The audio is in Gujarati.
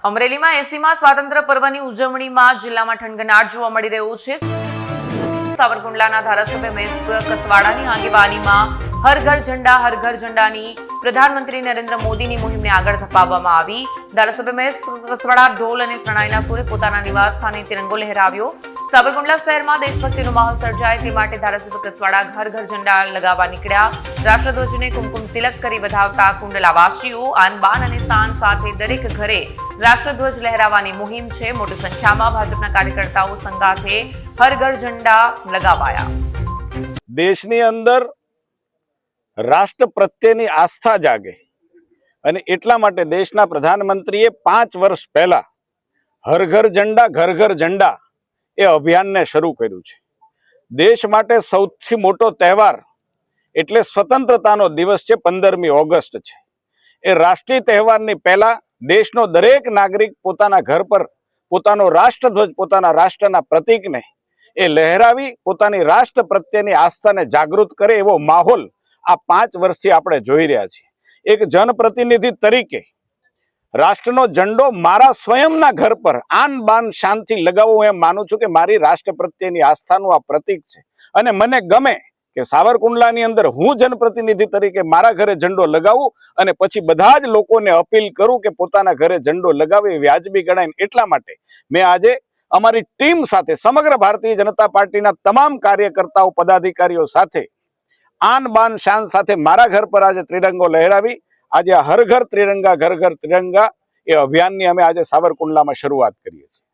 અમરેલીમાં 80મા સ્વાતંત્ર્ય પર્વની ઉજવણીમાં જિલ્લામાં ઠનગનાટ જોવા મળી રહ્યો છે। સાવરકુંડલાના ધારાસભ્ય મહેશ કસવાડાની આગેવાનીમાં હર ઘર ઝંડાની પ્રધાનમંત્રી નરેન્દ્ર મોદીની મુહિમને આગળ ધપાવવામાં આવી। ધારાસભ્ય મહેશ કસવાડા ઢોલ અને શરણાઈના સુરે પોતાના નિવાસ સ્થાને તિરંગો લહેરાવ્યો। સાવરકુંડલા શહેરમાં દેશભક્તિનો માહોલ સર્જાય તે માટે ધારાસભ્ય કસવાડા ઘર ઘર ઝંડા લગાવવા નીકળ્યા। રાષ્ટ્રધ્વજને કુમકુમ તિલક કરી વધાવતા કુંડલાવાસીઓ આન બાન અને શાન સાથે દરેક ઘરે રાષ્ટ્રધ્વજ લહેરાવવાની મુહિમ છે। મોટી સંખ્યામાં ભાજપના કાર્યકર્તાઓ સંગાથે હર ઘર ઝંડા લગાવાયા। દેશની અંદર રાષ્ટ્ર પ્રત્યેની આસ્થા જાગે અને એટલા માટે દેશના પ્રધાનમંત્રીએ 5 વર્ષ પહેલા હર ઘર ઝંડા એ અભિયાનને શરૂ કર્યું છે। દેશ માટે સૌથી મોટો તહેવાર એટલે સ્વતંત્રતાનો દિવસ છે, 15મી ઓગસ્ટ છે। એ રાષ્ટ્રીય તહેવારની પહેલા દેશનો દરેક નાગરિક પોતાના ઘર પર પોતાનો રાષ્ટ્રધ્વજ, પોતાના રાષ્ટ્રના પ્રતીકને એ લહેરાવી પોતાની રાષ્ટ્ર પ્રત્યેની આસ્થાને જાગૃત કરે એવો માહોલ આ 5 વર્ષથી આપણે જોઈ રહ્યા છીએ। એક જનપ્રતિનિધિ તરીકે રાષ્ટ્રનો ઝંડો મારા સ્વયંના ઘર પર આન બાન શાનથી લગાવવું એમ માનું છું કે મારી રાષ્ટ્ર પ્રત્યેની આસ્થાનું આ પ્રતીક છે। અને મને ગમે કે સાવરકુંડલાની અંદર હું જનપ્રતિનિધિ તરીકે મારા ઘરે ઝંડો લગાવું અને પછી બધા જ લોકોને અપીલ કરું કે પોતાના ઘરે ઝંડો લગાવે એ વ્યાજબી ગણાય। એટલા માટે મેં આજે અમારી ટીમ સાથે સમગ્ર ભારતીય જનતા પાર્ટીના તમામ કાર્યકર્તાઓ, પદાધિકારીઓ સાથે આન બાન શાન સાથે મારા ઘર પર આજે ત્રિરંગો લહેરાવી આજે હર ઘર તિરંગા ઘર ઘર તિરંગા એ અભિયાનની અમે આજે સાવરકુંડલામાં શરૂઆત કરીએ છીએ।